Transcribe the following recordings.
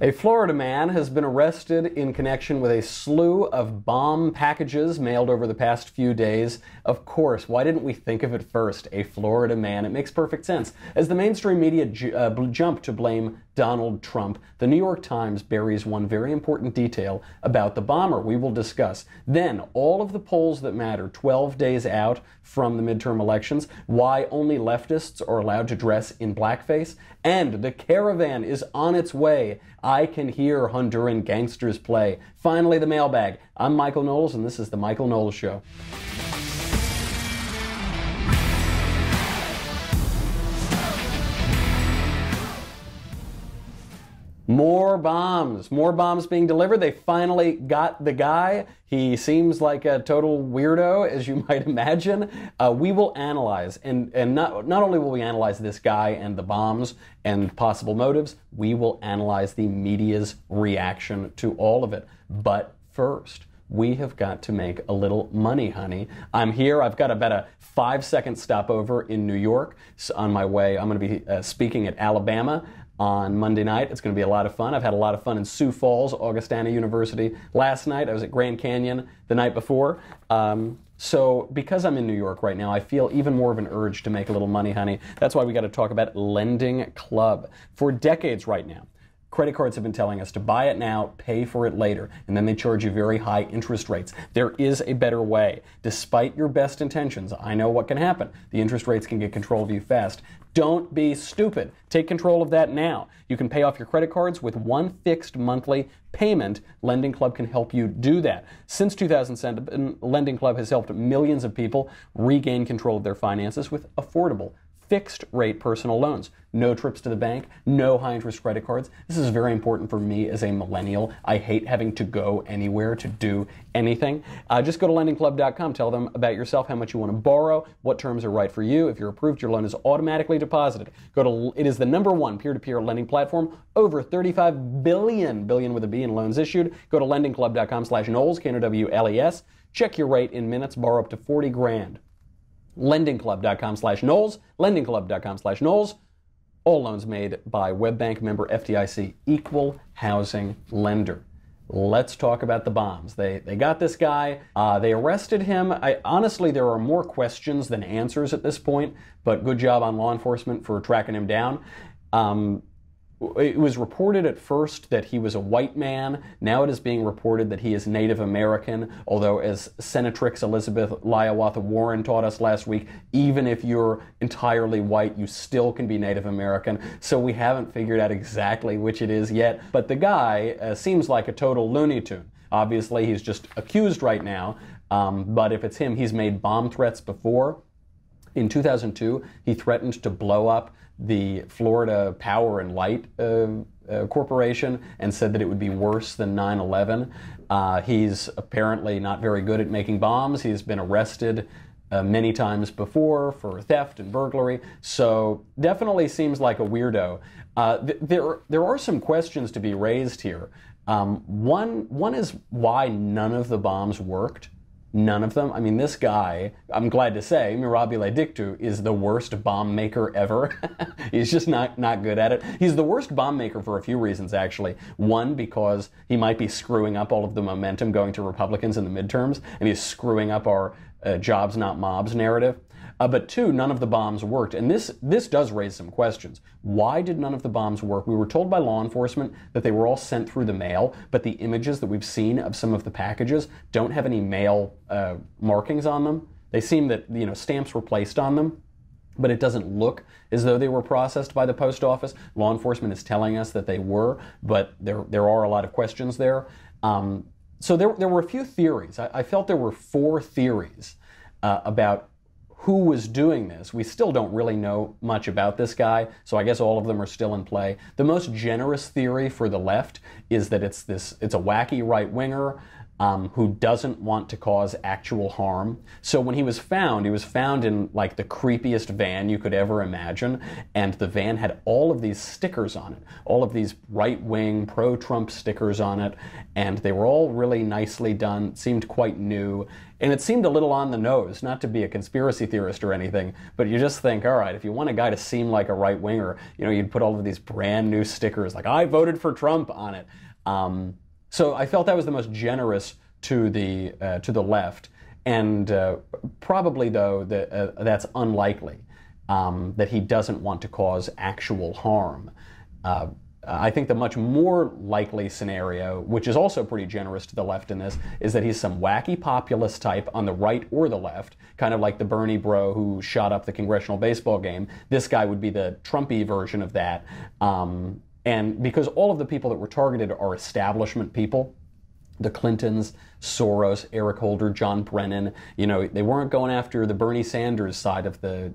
A Florida man has been arrested in connection with a slew of bomb packages mailed over the past few days. Of course, why didn't we think of it first? A Florida man. It makes perfect sense. As the mainstream media jump to blame Donald Trump, the New York Times buries one very important detail about the bomber we will discuss. Then, all of the polls that matter 12 days out from the midterm elections, why only leftists are allowed to dress in blackface, and the Caravan is on its way. I can hear Honduran gangsters play. Finally, the mailbag. I'm Michael Knowles, and this is The Michael Knowles Show. More bombs being delivered. They finally got the guy. He seems like a total weirdo, as you might imagine. We will analyze, and not only will we analyze this guy and the bombs and possible motives, we will analyze the media's reaction to all of it. But first, we have got to make a little money, honey. I'm here. I've got about a 5-second stopover in New York. So on my way, I'm going to be speaking at Alabama on Monday night. It's going to be a lot of fun. I've had a lot of fun in Sioux Falls, Augustana University last night. I was at Grand Canyon the night before. So because I'm in New York right now, I feel even more of an urge to make a little money, honey. That's why we got to talk about Lending Club. For decades right now, credit cards have been telling us to buy it now, pay for it later, and then they charge you very high interest rates. There is a better way. Despite your best intentions, I know what can happen. The interest rates can get control of you fast. Don't be stupid. Take control of that now. You can pay off your credit cards with one fixed monthly payment. Lending Club can help you do that. Since 2007, Lending Club has helped millions of people regain control of their finances with affordable, fixed-rate personal loans. No trips to the bank, no high-interest credit cards. This is very important for me as a millennial. I hate having to go anywhere to do anything. Just go to lendingclub.com. Tell them about yourself, how much you want to borrow, what terms are right for you. If you're approved, your loan is automatically deposited. It is the #1 peer-to-peer lending platform. Over 35 billion with a B in loans issued. Go to lendingclub.com/Knowles, Knowles. Check your rate in minutes. Borrow up to 40 grand. lendingclub.com/Knowles, lendingclub.com/Knowles. All loans made by WebBank, member FDIC, equal housing lender. Let's talk about the bombs. They got this guy. They arrested him. Honestly, there are more questions than answers at this point, but good job on law enforcement for tracking him down. It was reported at first that he was a white man. Now it is being reported that he is Native American, although as Senatrix Elizabeth Liawatha Warren taught us last week, even if you're entirely white, you still can be Native American. So we haven't figured out exactly which it is yet. But the guy seems like a total Looney Tune. Obviously, he's just accused right now. But if it's him, he's made bomb threats before. In 2002, he threatened to blow up the Florida Power and Light Corporation and said that it would be worse than 9/11. He's apparently not very good at making bombs. He's been arrested many times before for theft and burglary, so definitely seems like a weirdo. There are some questions to be raised here. One is why none of the bombs worked. None of them. I mean, this guy, I'm glad to say, Mirabile Dictu, is the worst bomb maker ever. He's just not good at it. He's the worst bomb maker for a few reasons, actually. One, because he might be screwing up all of the momentum going to Republicans in the midterms, and he's screwing up our jobs not mobs narrative. But two, none of the bombs worked. And this does raise some questions. Why did none of the bombs work? We were told by law enforcement that they were all sent through the mail, but the images that we've seen of some of the packages don't have any mail markings on them. They seem that, stamps were placed on them, but it doesn't look as though they were processed by the post office. Law enforcement is telling us that they were, but there are a lot of questions there. So there were a few theories. I felt there were 4 theories about who was doing this. We still don't really know much about this guy, so I guess all of them are still in play. The most generous theory for the left is that it's a wacky right-winger who doesn't want to cause actual harm. So when he was found in like the creepiest van you could ever imagine, and the van had all of these stickers on it, all of these right-wing, pro-Trump stickers on it, and they were all really nicely done, seemed quite new, and it seemed a little on the nose, not to be a conspiracy theorist or anything, but you just think, all right, if you want a guy to seem like a right-winger, you'd put all of these brand new stickers like, I voted for Trump on it. So I felt that was the most generous to the left, and probably though that's unlikely, that he doesn't want to cause actual harm. I think the much more likely scenario, which is also pretty generous to the left in this, is that he's some wacky populist type on the right or the left, kind of like the Bernie bro who shot up the congressional baseball game. This guy would be the Trumpy version of that. And because all of the people that were targeted are establishment people, the Clintons, Soros, Eric Holder, John Brennan, they weren't going after the Bernie Sanders side of the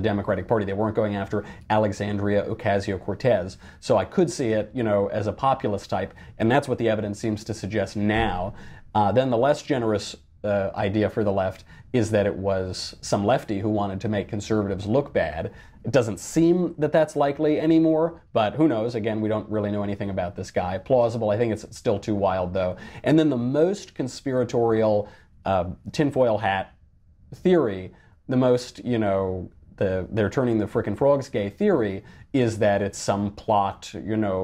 Democratic Party. They weren't going after Alexandria Ocasio-Cortez. So I could see it, as a populist type, and that's what the evidence seems to suggest now. Then the less generous idea for the left is that it was some lefty who wanted to make conservatives look bad. It doesn't seem that that's likely anymore, but who knows? Again, we don't really know anything about this guy. Plausible. I think it's still too wild, though. And then the most conspiratorial tinfoil hat theory, the most, they're turning the frickin' frogs gay theory, is that it's some plot,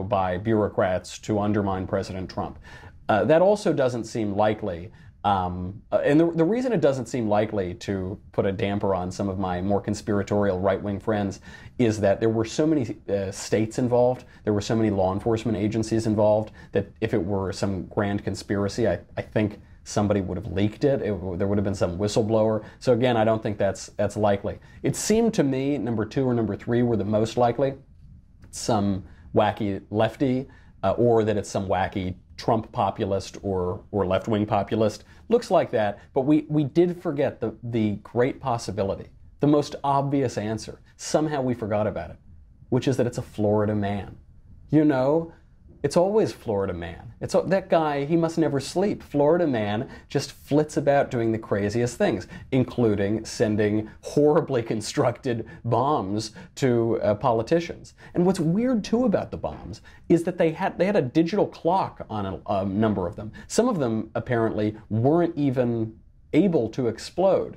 by bureaucrats to undermine President Trump. That also doesn't seem likely. And the reason it doesn't seem likely, to put a damper on some of my more conspiratorial right-wing friends, is that there were so many states involved, there were so many law enforcement agencies involved, that if it were some grand conspiracy, I think somebody would have leaked it. There would have been some whistleblower. So again, I don't think that's likely. It seemed to me number 2 or number 3 were the most likely. Some wacky lefty, or that it's some wacky Trump populist or left-wing populist. Looks like that, but we did forget the great possibility, the most obvious answer. Somehow we forgot about it, which is that it's a Florida man. It's always Florida man. That guy, he must never sleep. Florida man just flits about doing the craziest things, including sending horribly constructed bombs to politicians. And what's weird, too, about the bombs is that they had a digital clock on a number of them. Some of them, apparently, weren't even able to explode.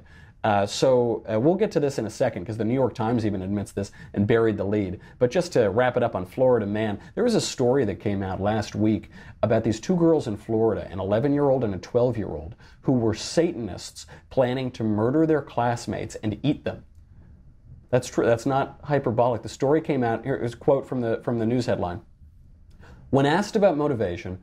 So we'll get to this in a second, because the New York Times even admits this and buried the lead. But just to wrap it up on Florida man, there was a story that came out last week about these 2 girls in Florida, an 11-year-old and a 12-year-old, who were Satanists planning to murder their classmates and eat them. That's true. That's not hyperbolic. The story came out. Here is a quote from the news headline. When asked about motivation,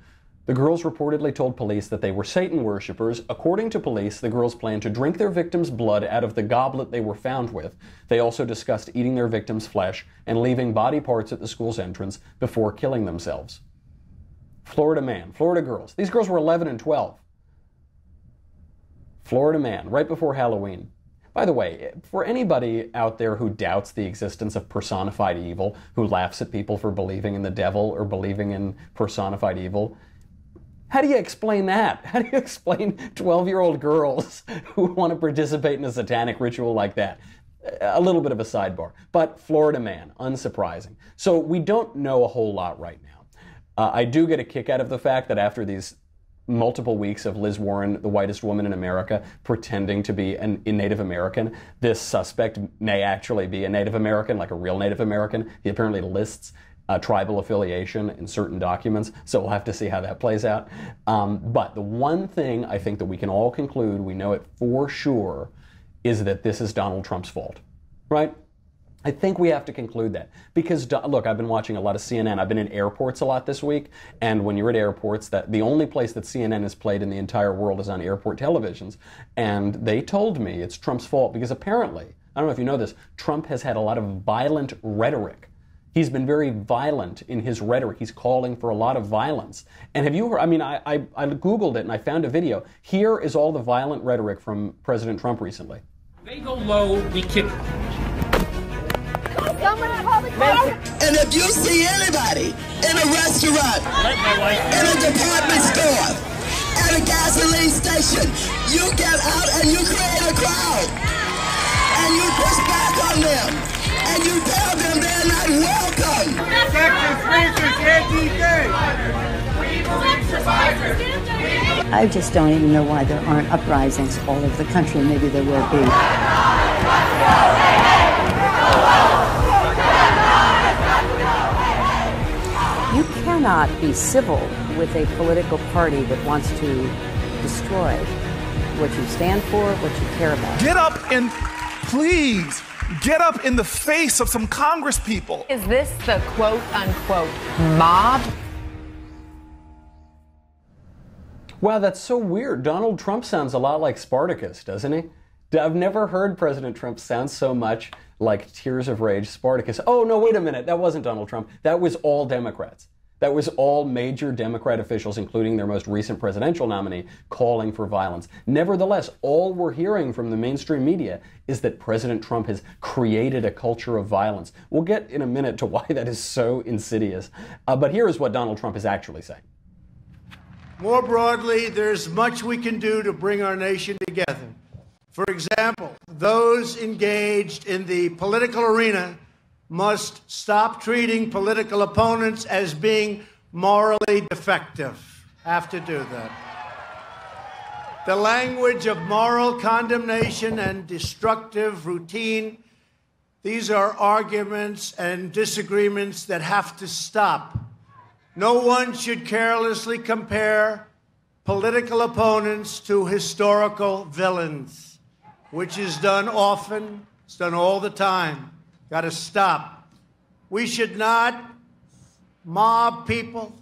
the girls reportedly told police that they were Satan worshippers. According to police, the girls planned to drink their victims' blood out of the goblet they were found with. They also discussed eating their victims' flesh and leaving body parts at the school's entrance before killing themselves. Florida man, Florida girls. These girls were 11 and 12. Florida man, right before Halloween. By the way, for anybody out there who doubts the existence of personified evil, who laughs at people for believing in the devil or believing in personified evil, how do you explain that? How do you explain 12-year-old girls who want to participate in a satanic ritual like that? A little bit of a sidebar. But Florida man, unsurprising. So we don't know a whole lot right now. I do get a kick out of the fact that after these multiple weeks of Liz Warren, the whitest woman in America, pretending to be a Native American, this suspect may actually be a Native American, like a real Native American. He apparently lists tribal affiliation in certain documents, so we'll have to see how that plays out. But the one thing I think that we can all conclude, we know it for sure, is that this is Donald Trump's fault, right? I think we have to conclude that. Because, look, I've been watching a lot of CNN. I've been in airports a lot this week, and when you're at airports, the only place that CNN is played in the entire world is on airport televisions. And they told me it's Trump's fault because apparently, I don't know if you know this, Trump has had a lot of violent rhetoric. He's been very violent in his rhetoric. He's calling for a lot of violence. And have you heard, I Googled it and I found a video. Here is all the violent rhetoric from President Trump recently. They go low, we kick. And if you see anybody in a restaurant, in a department store, at a gasoline station. You get out and you create a crowd. And you push back on them. And you tell them they're not welcome. I just don't even know why there aren't uprisings all over the country. Maybe there will be. You cannot be civil with a political party that wants to destroy what you stand for, what you care about. Get up and please get up in the face of some Congress people. Is this the quote-unquote mob? Wow, that's so weird. Donald Trump sounds a lot like Spartacus, doesn't he? I've never heard President Trump sound so much like Tears of Rage Spartacus. Oh, no, wait a minute. That wasn't Donald Trump. That was all Democrats. That was all major Democrat officials, including their most recent presidential nominee, calling for violence. Nevertheless, all we're hearing from the mainstream media is that President Trump has created a culture of violence. We'll get in a minute to why that is so insidious. But here is what Donald Trump is actually saying. More broadly, there's much we can do to bring our nation together. For example, those engaged in the political arena must stop treating political opponents as being morally defective. Have to do that. The language of moral condemnation and destructive routine, these are arguments and disagreements that have to stop. No one should carelessly compare political opponents to historical villains, which is done often, it's done all the time. Got to stop. We should not mob people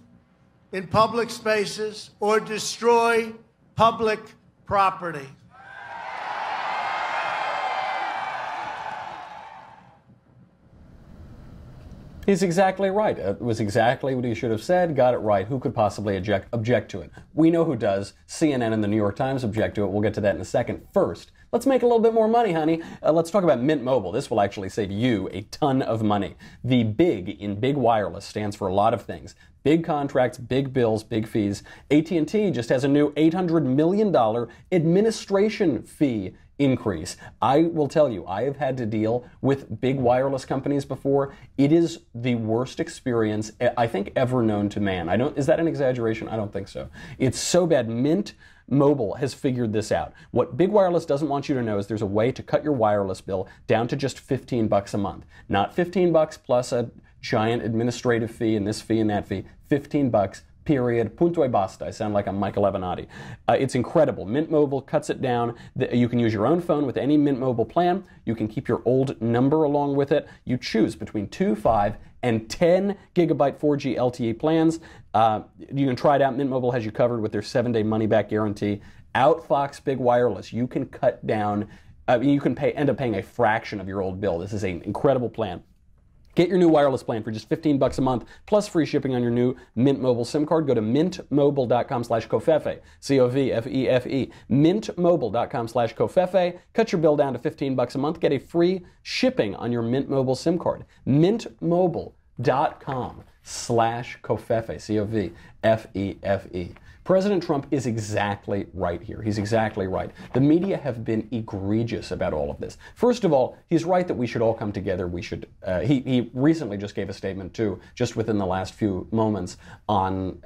in public spaces or destroy public property. He's exactly right. It was exactly what he should have said, got it right. Who could possibly object to it? We know who does. CNN and the New York Times object to it. We'll get to that in a second. First, let's make a little bit more money, honey. Let's talk about Mint Mobile. This will actually save you a ton of money. The big in big wireless stands for a lot of things. Big contracts, big bills, big fees. AT&T just has a new $800 million administration fee increase. I will tell you, I have had to deal with big wireless companies before. It is the worst experience I think ever known to man. Is that an exaggeration? I don't think so. It's so bad. Mint Mobile has figured this out. What Big Wireless doesn't want you to know is there's a way to cut your wireless bill down to just $15 a month. Not $15 plus a giant administrative fee and this fee and that fee. $15. Period. Punto e basta. I sound like I'm Michael Avenatti. It's incredible. Mint Mobile cuts it down. You can use your own phone with any Mint Mobile plan. You can keep your old number along with it. You choose between 2, 5, and 10 gigabyte 4G LTE plans. You can try it out. Mint Mobile has you covered with their 7-day money-back guarantee. Outfox Big Wireless. You can cut down. You can end up paying a fraction of your old bill. This is an incredible plan. Get your new wireless plan for just $15 a month, plus free shipping on your new Mint Mobile SIM card. Go to mintmobile.com/covfefe, C-O-V-F-E-F-E, mintmobile.com/covfefe. Cut your bill down to $15 a month. Get a free shipping on your Mint Mobile SIM card. mintmobile.com/covfefe, C-O-V-F-E-F-E. President Trump is exactly right here. He's exactly right. The media have been egregious about all of this. First of all, he's right that we should all come together. We should. He recently just gave a statement too, just within the last few moments, on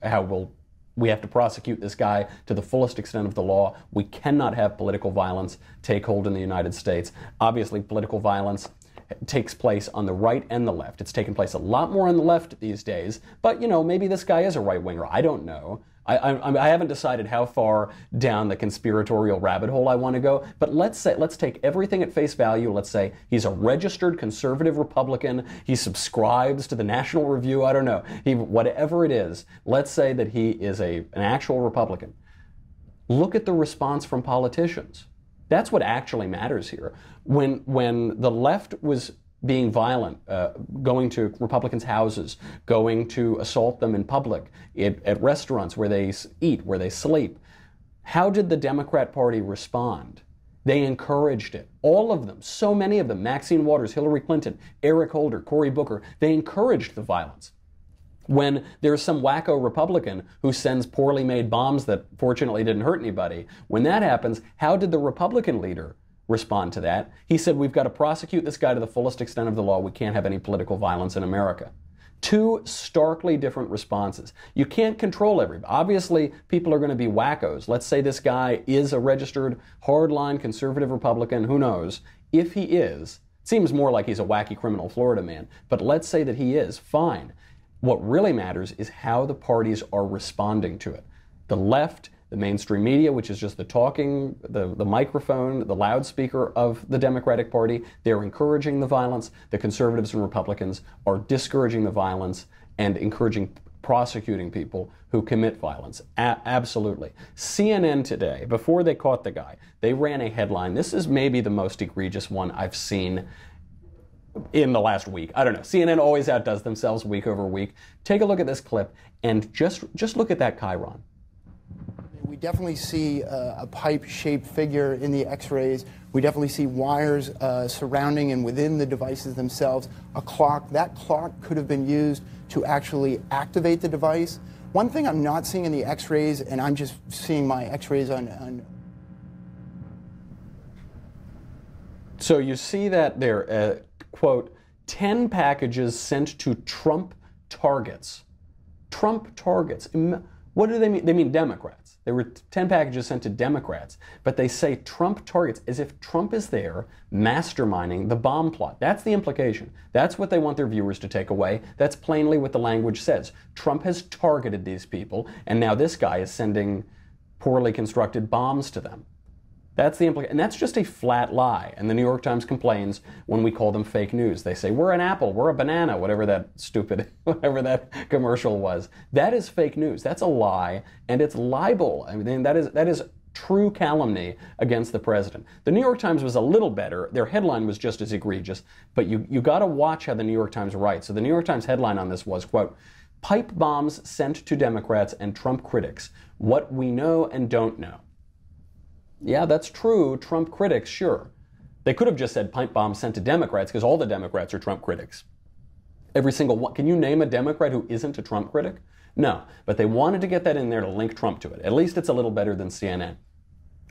how we have to prosecute this guy to the fullest extent of the law. We cannot have political violence take hold in the United States. Obviously, political violence takes place on the right and the left. It's taken place a lot more on the left these days, but maybe this guy is a right-winger. I don't know. I haven't decided how far down the conspiratorial rabbit hole I want to go, but let's take everything at face value. Let's say he's a registered conservative Republican. He subscribes to the National Review. I don't know. Whatever it is, let's say that he is an actual Republican. Look at the response from politicians. That's what actually matters here. When the left was being violent, going to Republicans' houses, going to assault them in public, at restaurants where they eat, where they sleep, how did the Democrat Party respond? They encouraged it. All of them, so many of them, Maxine Waters, Hillary Clinton, Eric Holder, Cory Booker, they encouraged the violence. When there's some wacko Republican who sends poorly made bombs that fortunately didn't hurt anybody, when that happens, how did the Republican leader respond to that? He said, we've got to prosecute this guy to the fullest extent of the law. We can't have any political violence in America. Two starkly different responses. You can't control everybody. Obviously, people are going to be wackos. Let's say this guy is a registered hardline conservative Republican. Who knows? If he is, it seems more like he's a wacky criminal Florida man. But let's say that he is, fine. What really matters is how the parties are responding to it. The left, the mainstream media, which is just the talking, the microphone, the loudspeaker of the Democratic Party, they're encouraging the violence. The conservatives and Republicans are discouraging the violence and prosecuting people who commit violence. Absolutely. CNN today, before they caught the guy, they ran a headline. This is maybe the most egregious one I've seen in the last week. I don't know. CNN always outdoes themselves week over week. Take a look at this clip and just look at that chyron. We definitely see a pipe-shaped figure in the X-rays. We definitely see wires surrounding and within the devices themselves. A clock. That clock could have been used to actually activate the device. One thing I'm not seeing in the X-rays, and I'm just seeing my X-rays on So you see that there, quote, 10 packages sent to Trump targets. Trump targets. What do they mean? They mean Democrats. There were 10 packages sent to Democrats, but they say Trump targets as if Trump is there masterminding the bomb plot. That's the implication. That's what they want their viewers to take away. That's plainly what the language says. Trump has targeted these people, and now this guy is sending poorly constructed bombs to them. That's the implication. And that's just a flat lie. And the New York Times complains when we call them fake news. They say, we're an apple, we're a banana, whatever that commercial was. That is fake news. That's a lie, and it's libel. I mean, that is true calumny against the president. The New York Times was a little better. Their headline was just as egregious, but you got to watch how the New York Times writes. So the New York Times headline on this was, quote, pipe bombs sent to Democrats and Trump critics. What we know and don't know. Yeah, that's true. Trump critics, sure. They could have just said pipe bombs sent to Democrats because all the Democrats are Trump critics. Every single one. Can you name a Democrat who isn't a Trump critic? No. But they wanted to get that in there to link Trump to it. At least it's a little better than CNN.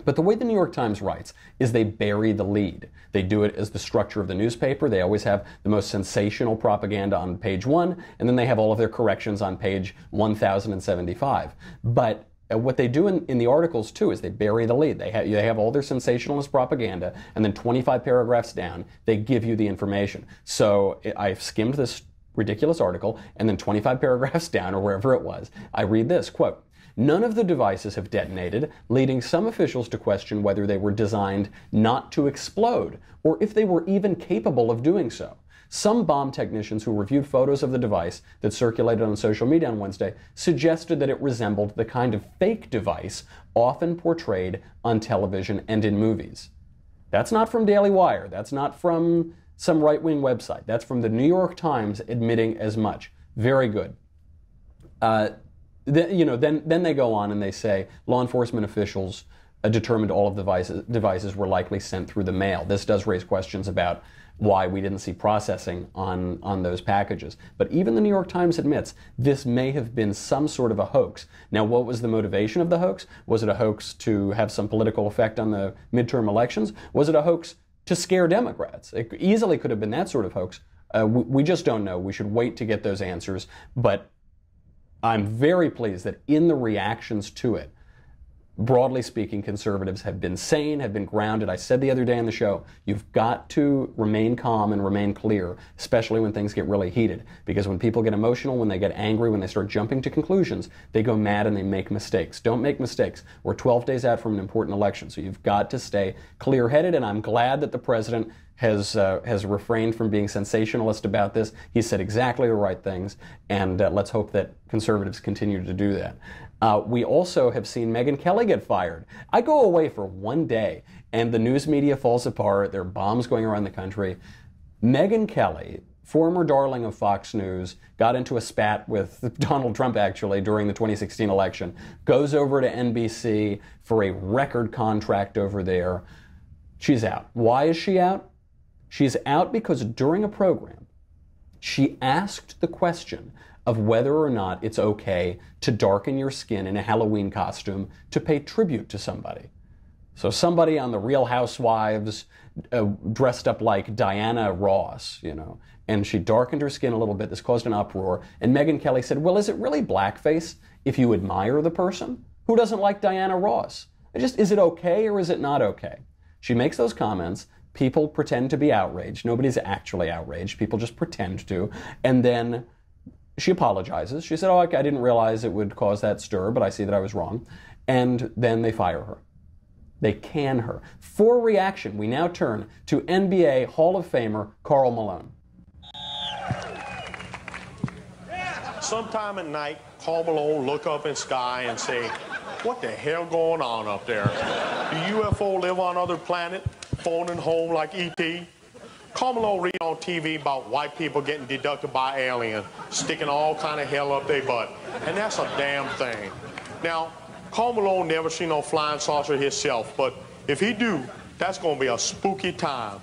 But the way the New York Times writes is they bury the lead. They do it as the structure of the newspaper. They always have the most sensational propaganda on page 1, and then they have all of their corrections on page 1075. But what they do in the articles, too, is they bury the lead. They have all their sensationalist propaganda, and then 25 paragraphs down, they give you the information. So I've skimmed this ridiculous article, and then 25 paragraphs down, or wherever it was, I read this, quote, none of the devices have detonated, leading some officials to question whether they were designed not to explode, or if they were even capable of doing so. Some bomb technicians who reviewed photos of the device that circulated on social media on Wednesday suggested that it resembled the kind of fake device often portrayed on television and in movies. That's not from Daily Wire. That's not from some right-wing website. That's from the New York Times admitting as much. Very good. Then they go on and they say law enforcement officials determined all of the devices were likely sent through the mail. This does raise questions about why we didn't see processing on those packages. But even the New York Times admits this may have been some sort of a hoax. Now, what was the motivation of the hoax? Was it a hoax to have some political effect on the midterm elections? Was it a hoax to scare Democrats? It easily could have been that sort of hoax. We just don't know. We should wait to get those answers. But I'm very pleased that in the reactions to it, broadly speaking, conservatives have been sane, have been grounded. I said the other day on the show, you've got to remain calm and remain clear, especially when things get really heated. Because when people get emotional, when they get angry, when they start jumping to conclusions, they go mad and they make mistakes. Don't make mistakes. We're 12 days out from an important election, so you've got to stay clear-headed, and I'm glad that the president has refrained from being sensationalist about this. He said exactly the right things, and let's hope that conservatives continue to do that. We also have seen Megyn Kelly get fired. I go away for one day, and the news media falls apart. There are bombs going around the country. Megyn Kelly, former darling of Fox News, got into a spat with Donald Trump, actually, during the 2016 election, goes over to NBC for a record contract over there. She's out. Why is she out? She's out because during a program, she asked the question of whether or not it's okay to darken your skin in a Halloween costume to pay tribute to somebody. So somebody on The Real Housewives dressed up like Diana Ross, and she darkened her skin a little bit. This caused an uproar. And Megyn Kelly said, well, is it really blackface if you admire the person? Who doesn't like Diana Ross? Is it okay or is it not okay? She makes those comments. People pretend to be outraged. Nobody's actually outraged. People just pretend to. And then she apologizes. She said, I didn't realize it would cause that stir, but I see that I was wrong. And then they fire her. They can her. For reaction, we now turn to NBA Hall of Famer Karl Malone. Sometime at night, Karl Malone look up in the sky and say, what the hell going on up there? Do UFO live on other planet, phoning home like E.T.? Karl Malone read on TV about white people getting deducted by aliens, sticking all kind of hell up their butt. And that's a damn thing. Now, Karl Malone never seen no flying saucer himself, but if he do, that's going to be a spooky time.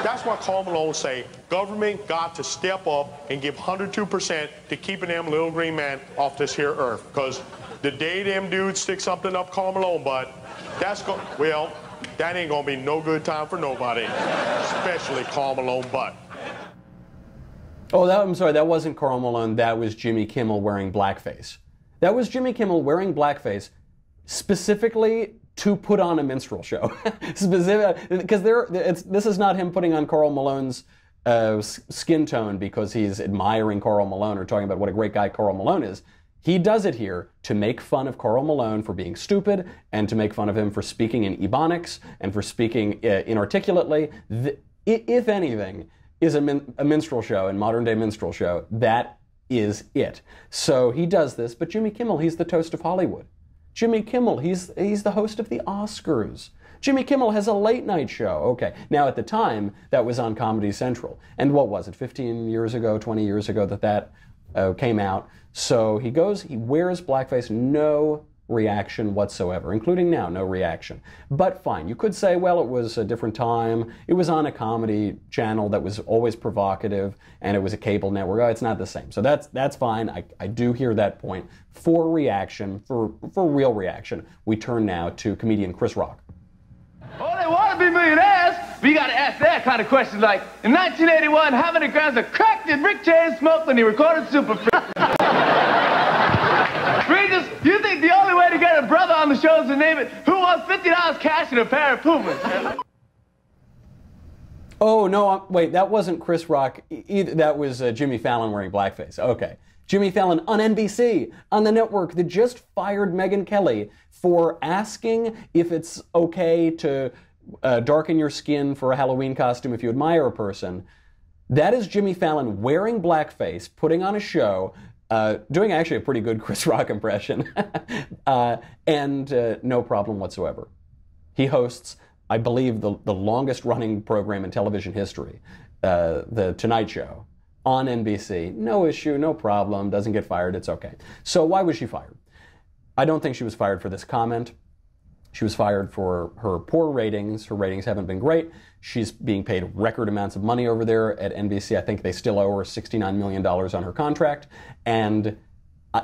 That's why Karl Malone say government got to step up and give 102% to keeping them little green man off this here earth. Because the day them dudes stick something up Karl Malone butt, that ain't going to be no good time for nobody, especially Karl Malone butt. Oh, I'm sorry, that wasn't Karl Malone. That was Jimmy Kimmel wearing blackface. That was Jimmy Kimmel wearing blackface specifically to put on a minstrel show. Because this is not him putting on Karl Malone's skin tone because he's admiring Karl Malone or talking about what a great guy Karl Malone is. He does it here to make fun of Karl Malone for being stupid and to make fun of him for speaking in Ebonics and for speaking inarticulately. If anything is a minstrel show, in modern day minstrel show, that is it. So he does this, but Jimmy Kimmel, he's the toast of Hollywood. Jimmy Kimmel, he's the host of the Oscars. Jimmy Kimmel has a late night show. Okay, now at the time, that was on Comedy Central. And what was it, 15 years ago, 20 years ago that came out? So he wears blackface, no reaction whatsoever, including now, no reaction. But fine, you could say, well, it was a different time. It was on a comedy channel that was always provocative, and it was a cable network. Oh, it's not the same. So that's fine. I do hear that point. For reaction, for real reaction, we turn now to comedian Chris Rock. Oh, they want to be millionaires, but you got to ask that kind of question like, in 1981, how many grams of crack did Rick James smoke when he recorded Super Freak? Regis, you think the only way to get a brother on the show is to name it Who Wants $50 Cash and a Pair of Pumas? Oh, no, wait, that wasn't Chris Rock either. That was Jimmy Fallon wearing blackface. Okay. Jimmy Fallon on NBC, on the network that just fired Megyn Kelly for asking if it's okay to darken your skin for a Halloween costume if you admire a person. That is Jimmy Fallon wearing blackface, putting on a show, doing actually a pretty good Chris Rock impression, and no problem whatsoever. He hosts, I believe, the longest running program in television history, The Tonight Show, on NBC. No issue, no problem, doesn't get fired, it's okay. So why was she fired? I don't think she was fired for this comment. She was fired for her poor ratings. Her ratings haven't been great. She's being paid record amounts of money over there at NBC. I think they still owe her $69 million on her contract. And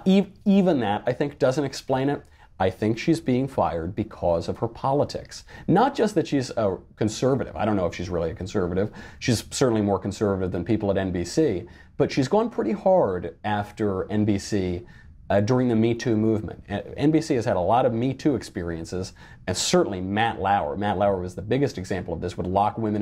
even that, I think, doesn't explain it. I think she's being fired because of her politics. Not just that she's a conservative. I don't know if she's really a conservative. She's certainly more conservative than people at NBC. But she's gone pretty hard after NBC during the Me Too movement. NBC has had a lot of Me Too experiences, and certainly Matt Lauer. Matt Lauer was the biggest example of this, would lock women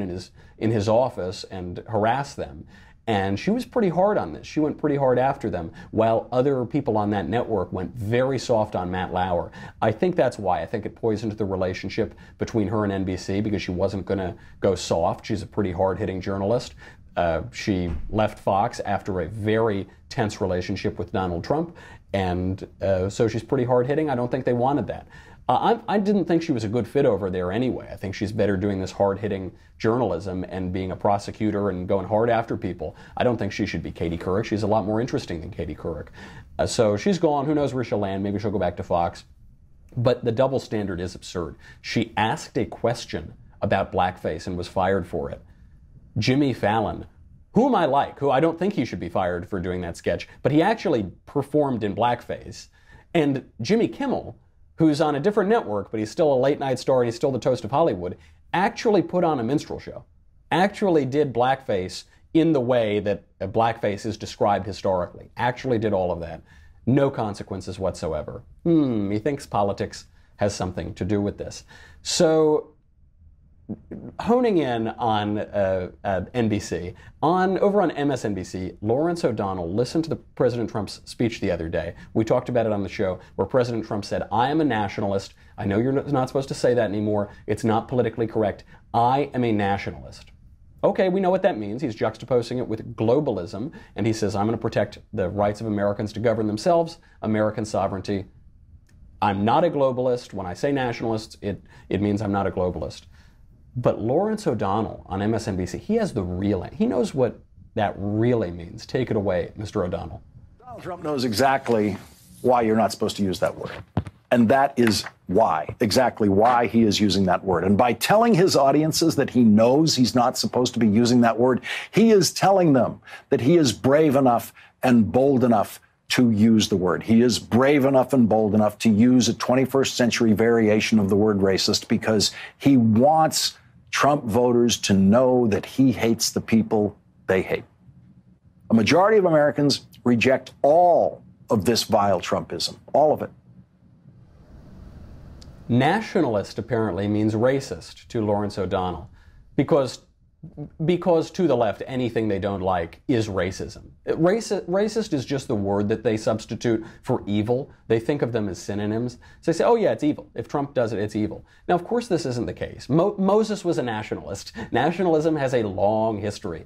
in his office and harass them. And she was pretty hard on this. She went pretty hard after them, while other people on that network went very soft on Matt Lauer. I think that's why. I think it poisoned the relationship between her and NBC because she wasn't going to go soft. She's a pretty hard-hitting journalist. She left Fox after a very tense relationship with Donald Trump, and so she's pretty hard-hitting. I don't think they wanted that. I didn't think she was a good fit over there anyway. I think she's better doing this hard-hitting journalism and being a prosecutor and going hard after people. I don't think she should be Katie Couric. She's a lot more interesting than Katie Couric. So she's gone. Who knows where she'll land? Maybe she'll go back to Fox. But the double standard is absurd. She asked a question about blackface and was fired for it. Jimmy Fallon whom I like, who I don't think he should be fired for doing that sketch, but he actually performed in blackface. And Jimmy Kimmel, who's on a different network, but he's still a late night star and he's still the toast of Hollywood, actually put on a minstrel show, actually did blackface in the way that blackface is described historically, actually did all of that. No consequences whatsoever. He thinks politics has something to do with this. So, honing in on NBC, over on MSNBC, Lawrence O'Donnell listened to President Trump's speech the other day. We talked about it on the show, where President Trump said, "I am a nationalist. I know you're not supposed to say that anymore. It's not politically correct. I am a nationalist." Okay, we know what that means. He's juxtaposing it with globalism, and he says, I'm going to protect the rights of Americans to govern themselves, American sovereignty. I'm not a globalist. When I say nationalist, it means I'm not a globalist. But Lawrence O'Donnell on MSNBC, he knows what that really means. Take it away, Mr. O'Donnell. Donald Trump knows exactly why you're not supposed to use that word. And that is exactly why he is using that word. And by telling his audiences that he knows he's not supposed to be using that word, he is telling them that he is brave enough and bold enough to use the word. He is brave enough and bold enough to use a 21st century variation of the word racist because he wants Trump voters to know that he hates the people they hate. A majority of Americans reject all of this vile Trumpism, all of it. Nationalist apparently means racist to Lawrence O'Donnell because to the left, anything they don't like is racism. Racist is just the word that they substitute for evil. They think of them as synonyms. So they say, oh yeah, it's evil. If Trump does it, it's evil. Now, of course, this isn't the case. Moses was a nationalist. Nationalism has a long history.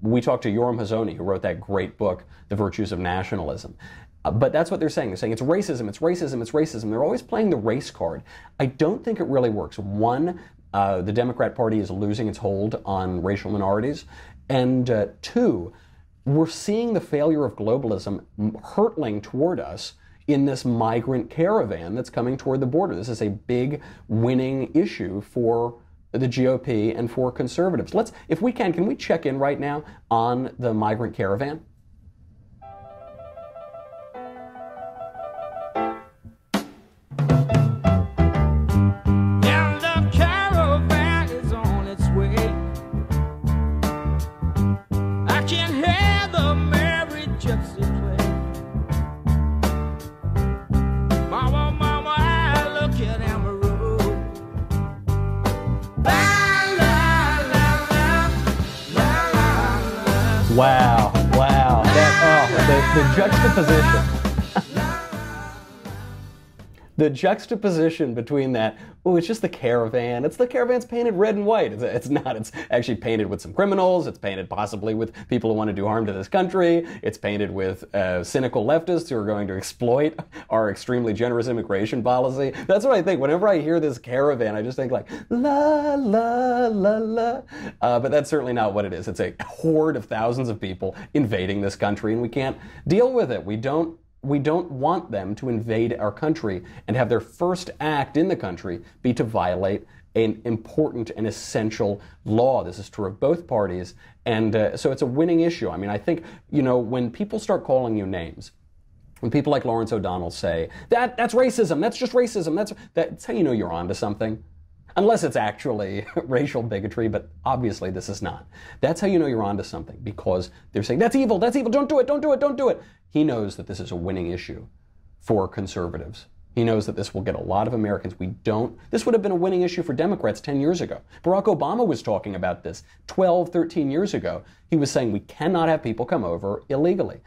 We talked to Yoram Hazony, who wrote that great book, The Virtues of Nationalism. But that's what they're saying. They're saying it's racism, it's racism, it's racism. They're always playing the race card. I don't think it really works. One, the Democrat Party is losing its hold on racial minorities. And two, we're seeing the failure of globalism hurtling toward us in this migrant caravan that's coming toward the border. This is a big winning issue for the GOP and for conservatives. If we can we check in right now on the migrant caravan? Wow. The juxtaposition. The juxtaposition between that, it's just the caravan. The caravan's painted red and white. It's not. It's actually painted with some criminals. It's painted possibly with people who want to do harm to this country. It's painted with cynical leftists who are going to exploit our extremely generous immigration policy. That's what I think. Whenever I hear this caravan, I just think like, la, la, la, la. But that's certainly not what it is. It's a horde of thousands of people invading this country, and we can't deal with it. We don't want them to invade our country and have their first act in the country be to violate an important and essential law. This is true of both parties. And so it's a winning issue. I mean, I think, when people start calling you names, when people like Lawrence O'Donnell say, that's racism, that's just racism, that's how you know you're onto something. Unless it's actually racial bigotry, but obviously this is not. That's how you know you're onto something, because they're saying, that's evil, don't do it. He knows that this is a winning issue for conservatives. He knows that this will get a lot of Americans. This would have been a winning issue for Democrats 10 years ago. Barack Obama was talking about this 12, 13 years ago. He was saying we cannot have people come over illegally.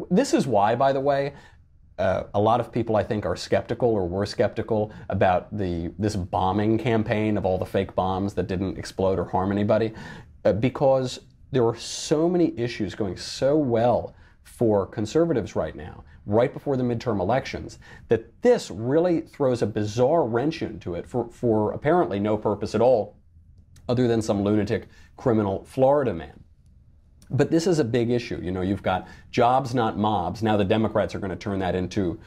This is why, by the way, a lot of people, I think, are skeptical or were skeptical about this bombing campaign of all the fake bombs that didn't explode or harm anybody, because there are so many issues going so well for conservatives right now, right before the midterm elections, that this really throws a bizarre wrench into it for apparently no purpose at all, other than some lunatic criminal Florida man. But this is a big issue. You've got jobs, not mobs. Now the Democrats are going to turn that into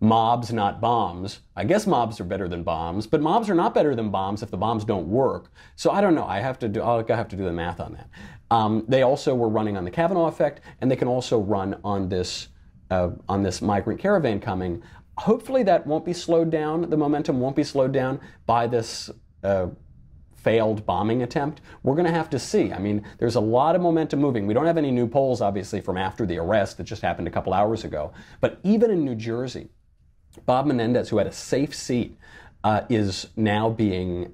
mobs, not bombs. I guess mobs are better than bombs, but mobs are not better than bombs if the bombs don't work. So I don't know. I'll have to do the math on that. They also were running on the Kavanaugh effect, and they can also run on this migrant caravan coming. Hopefully that won't be slowed down. The momentum won't be slowed down by this failed bombing attempt. We're going to have to see. I mean, there's a lot of momentum moving. We don't have any new polls, obviously, from after the arrest that just happened a couple hours ago. But even in New Jersey, Bob Menendez, who had a safe seat, is now being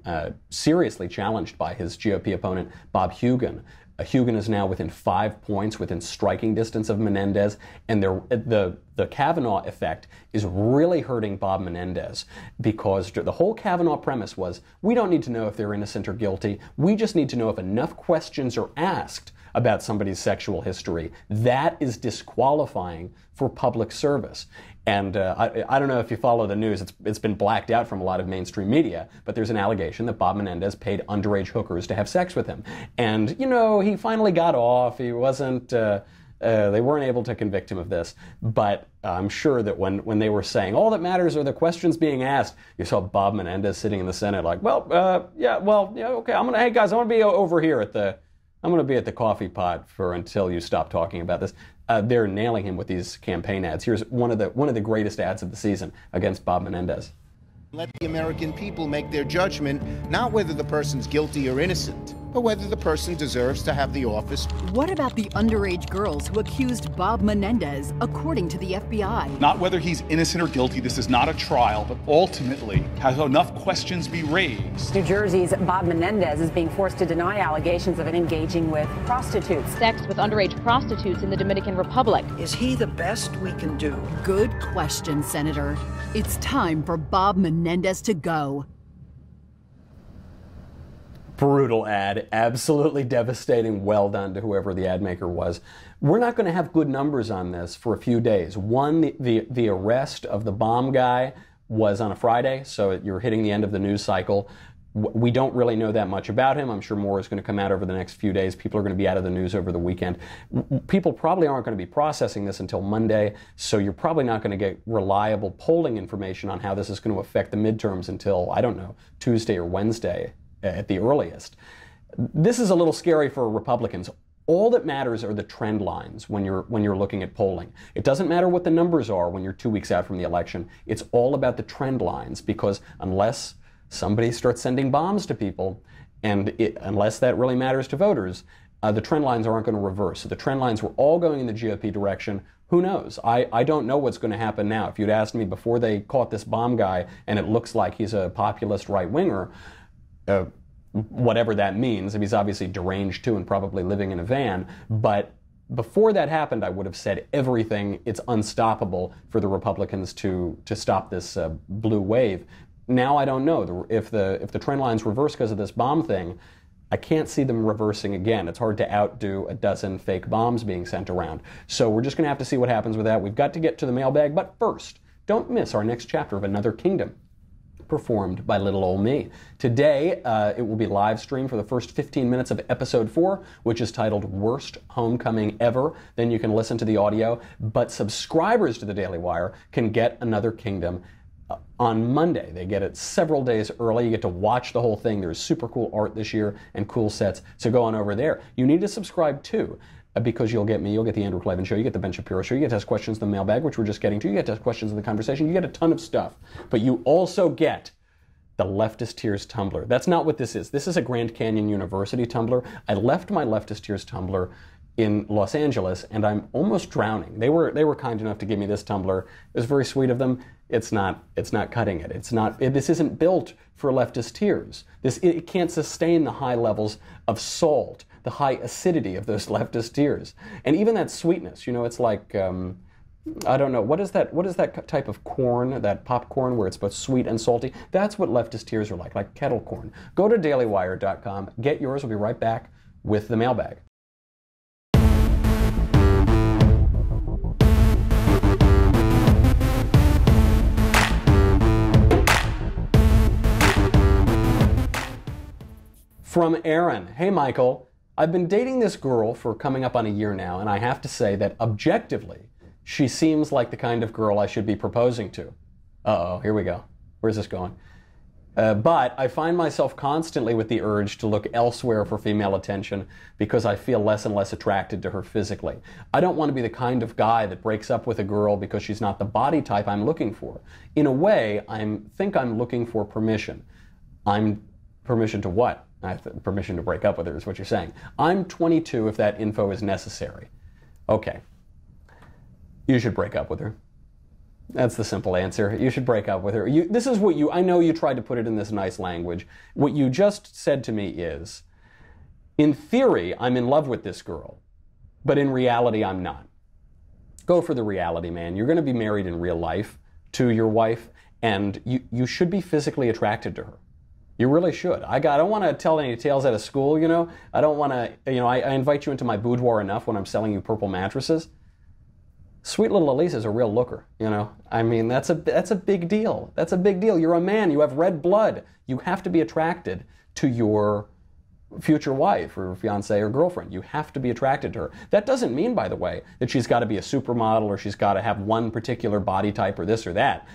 seriously challenged by his GOP opponent, Bob Hugin. Hugin is now within 5 points, within striking distance of Menendez, and the Kavanaugh effect is really hurting Bob Menendez, because the whole Kavanaugh premise was, we don't need to know if they're innocent or guilty, we just need to know if enough questions are asked about somebody's sexual history. That is disqualifying for public service. And I don't know if you follow the news, it's been blacked out from a lot of mainstream media, but there's an allegation that Bob Menendez paid underage hookers to have sex with him. And, you know, he finally got off. He wasn't, they weren't able to convict him of this. But I'm sure that when they were saying, all that matters are the questions being asked, you saw Bob Menendez sitting in the Senate like, okay, hey guys, I'm going to be over here at the coffee pot until you stop talking about this. They're nailing him with these campaign ads. Here's one of the greatest ads of the season against Bob Menendez. Let the American people make their judgment, not whether the person's guilty or innocent, but whether the person deserves to have the office. What about the underage girls who accused Bob Menendez, according to the FBI? Not whether he's innocent or guilty. This is not a trial, but ultimately, has enough questions be raised? New Jersey's Bob Menendez is being forced to deny allegations of engaging with prostitutes. Sex with underage prostitutes in the Dominican Republic. Is he the best we can do? Good question, Senator. It's time for Bob Menendez to go. Brutal ad, absolutely devastating. Well done to whoever the ad maker was. We're not going to have good numbers on this for a few days. One, the arrest of the bomb guy was on a Friday, so you're hitting the end of the news cycle. We don't really know that much about him. I'm sure more is going to come out over the next few days. People are going to be out of the news over the weekend. People probably aren't going to be processing this until Monday, so you're probably not going to get reliable polling information on how this is going to affect the midterms until, I don't know, Tuesday or Wednesday at the earliest. This is a little scary for Republicans. All that matters are the trend lines when you're looking at polling. It doesn't matter what the numbers are when you're 2 weeks out from the election. It's all about the trend lines, because unless somebody starts sending bombs to people, and unless that really matters to voters, the trend lines aren't going to reverse. So the trend lines were all going in the GOP direction. Who knows? I don't know what's going to happen now. If you'd asked me before they caught this bomb guy, and it looks like he's a populist right-winger, whatever that means. He's obviously deranged too and probably living in a van. But before that happened, I would have said everything. It's unstoppable for the Republicans to stop this blue wave. Now I don't know. If the trend lines reverse because of this bomb thing, I can't see them reversing again. It's hard to outdo a dozen fake bombs being sent around. So we're just going to have to see what happens with that. We've got to get to the mailbag. But first, don't miss our next chapter of Another Kingdom, performed by little old me. Today, it will be live streamed for the first 15 minutes of episode 4, which is titled Worst Homecoming Ever. Then you can listen to the audio, but subscribers to the Daily Wire can get Another Kingdom on Monday. They get it several days early. You get to watch the whole thing. There's super cool art this year and cool sets, so go on over there. You need to subscribe too, because you'll get me, you'll get the Andrew Klavan Show, you get the Ben Shapiro Show, you get to ask questions in the mailbag, which we're just getting to, you get to ask questions in the conversation, you get a ton of stuff. But you also get the Leftist Tears Tumblr. That's not what this is. This is a Grand Canyon University Tumblr. I left my Leftist Tears Tumblr in Los Angeles, and I'm almost drowning. They were kind enough to give me this Tumblr. It was very sweet of them. It's not cutting it. This isn't built for leftist tears. It can't sustain the high levels of salt, the high acidity of those leftist tears. And even that sweetness, it's like, I don't know, what is that type of corn, that popcorn where it's both sweet and salty? That's what leftist tears are like kettle corn. Go to dailywire.com, get yours. We'll be right back with the mailbag. From Aaron. Hey, Michael. I've been dating this girl for coming up on a year now, and I have to say that objectively, she seems like the kind of girl I should be proposing to. Uh-oh, here we go. Where's this going? But I find myself constantly with the urge to look elsewhere for female attention because I feel less and less attracted to her physically. I don't want to be the kind of guy that breaks up with a girl because she's not the body type I'm looking for. In a way, I think I'm looking for permission. Permission to what? Permission to break up with her is what you're saying. I'm 22 if that info is necessary. Okay. You should break up with her. That's the simple answer. You should break up with her. This is what I know you tried to put it in this nice language. What you just said to me is, in theory, I'm in love with this girl, but in reality, I'm not. Go for the reality, man. You're going to be married in real life to your wife, and you should be physically attracted to her. You really should. I don't want to tell any tales out of school, you know. I don't want to, I invite you into my boudoir enough when I'm selling you purple mattresses. Sweet little Elise is a real looker, you know. I mean, that's a big deal. That's a big deal. You're a man. You have red blood. You have to be attracted to your future wife or fiancée or girlfriend. You have to be attracted to her. That doesn't mean, by the way, that she's got to be a supermodel or she's got to have one particular body type or this or that.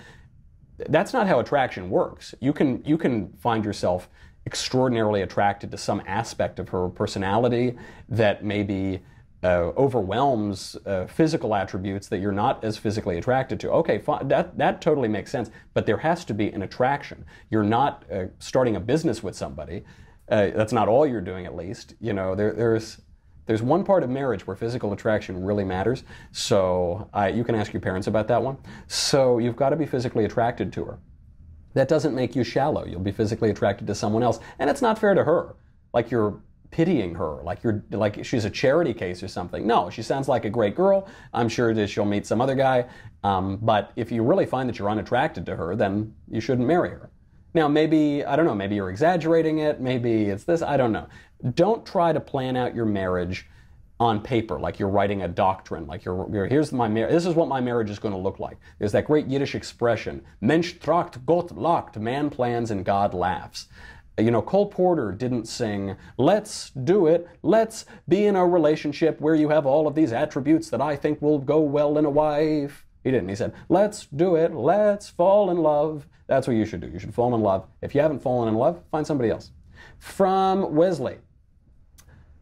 That's not how attraction works. You can find yourself extraordinarily attracted to some aspect of her personality that maybe overwhelms physical attributes that you're not as physically attracted to. Okay, fine, that totally makes sense, but there has to be an attraction. You're not starting a business with somebody. That's not all you're doing, at least. You know, there's one part of marriage where physical attraction really matters, so you can ask your parents about that one. So you've got to be physically attracted to her. That doesn't make you shallow. You'll be physically attracted to someone else, and it's not fair to her. Like you're pitying her, like she's a charity case or something. No, she sounds like a great girl. I'm sure that she'll meet some other guy. But if you really find that you're unattracted to her, then you shouldn't marry her. Now, maybe, I don't know, maybe you're exaggerating it. Maybe it's this. I don't know. Don't try to plan out your marriage on paper, like you're writing a doctrine, like this is what my marriage is going to look like. There's that great Yiddish expression, Mensch tracht, Gott lacht, man plans and God laughs. You know, Cole Porter didn't sing, let's do it, let's be in a relationship where you have all of these attributes that I think will go well in a wife. He didn't. He said, let's do it, let's fall in love. That's what you should do. You should fall in love. If you haven't fallen in love, find somebody else. From Wesley.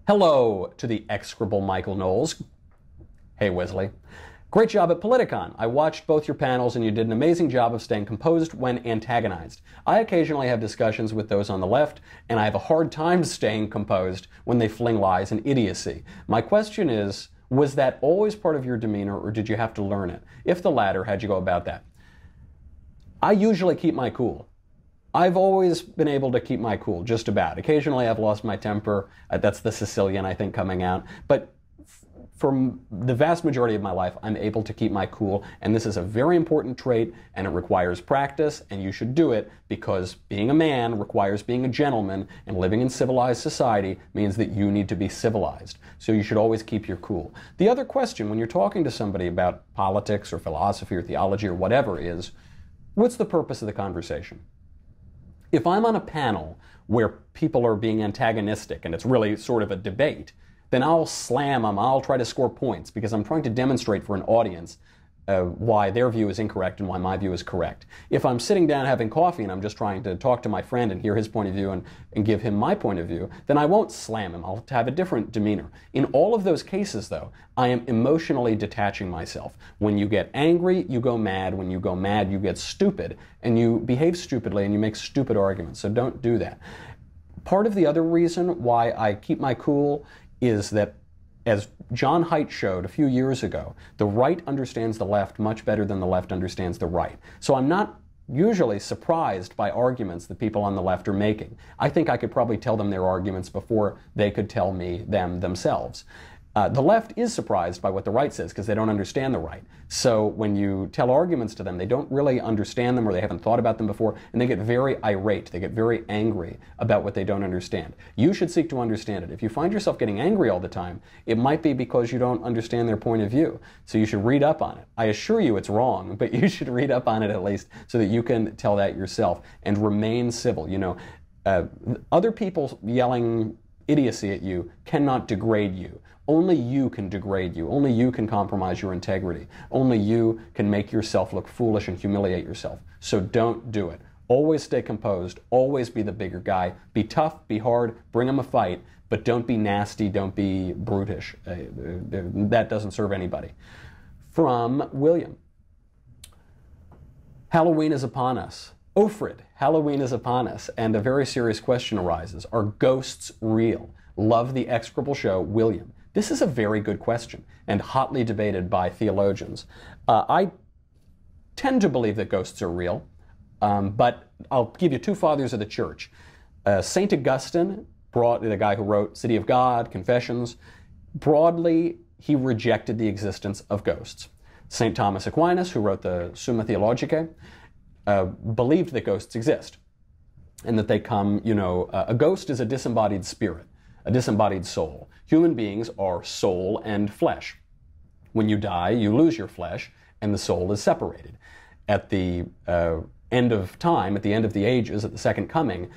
Hello to the execrable Michael Knowles. Hey, Wesley. Great job at Politicon. I watched both your panels and you did an amazing job of staying composed when antagonized. I occasionally have discussions with those on the left, and I have a hard time staying composed when they fling lies and idiocy. My question is, was that always part of your demeanor, or did you have to learn it? If the latter, how'd you go about that? I usually keep my cool. I've always been able to keep my cool, just about. Occasionally I've lost my temper. That's the Sicilian, I think, coming out. But for the vast majority of my life, I'm able to keep my cool, and this is a very important trait, and it requires practice, and you should do it, because being a man requires being a gentleman, and living in civilized society means that you need to be civilized. So you should always keep your cool. The other question, when you're talking to somebody about politics or philosophy or theology or whatever, is, what's the purpose of the conversation? If I'm on a panel where people are being antagonistic, and it's really sort of a debate, then I'll slam them, I'll try to score points, because I'm trying to demonstrate for an audience why their view is incorrect and why my view is correct. If I'm sitting down having coffee and I'm just trying to talk to my friend and hear his point of view and give him my point of view, then I won't slam him. I'll have a different demeanor. In all of those cases, though, I am emotionally detaching myself. When you get angry, you go mad. When you go mad, you get stupid, and you behave stupidly and you make stupid arguments. So don't do that. Part of the other reason why I keep my cool is that, as John Haidt showed a few years ago, the right understands the left much better than the left understands the right. So I'm not usually surprised by arguments that people on the left are making. I think I could probably tell them their arguments before they could tell me them themselves. The left is surprised by what the right says because they don't understand the right. So when you tell arguments to them, they don't really understand them, or they haven't thought about them before, and they get very irate. They get very angry about what they don't understand. You should seek to understand it. If you find yourself getting angry all the time, it might be because you don't understand their point of view. So you should read up on it. I assure you it's wrong, but you should read up on it at least so that you can tell that yourself and remain civil. You know, other people yelling idiocy at you cannot degrade you. Only you can degrade you. Only you can compromise your integrity. Only you can make yourself look foolish and humiliate yourself. So don't do it. Always stay composed. Always be the bigger guy. Be tough, be hard, bring him a fight, but don't be nasty, don't be brutish. That doesn't serve anybody. From William. Halloween is upon us. Ofrid, Halloween is upon us, and a very serious question arises. Are ghosts real? Love the execrable show, William. This is a very good question and hotly debated by theologians. I tend to believe that ghosts are real, but I'll give you two fathers of the church. St. Augustine, the guy who wrote City of God, Confessions, broadly, he rejected the existence of ghosts. St. Thomas Aquinas, who wrote the Summa Theologica, believed that ghosts exist and that they come, a ghost is a disembodied spirit, a disembodied soul. Human beings are soul and flesh. When you die, you lose your flesh and the soul is separated. At the end of time, at the end of the ages, at the second coming,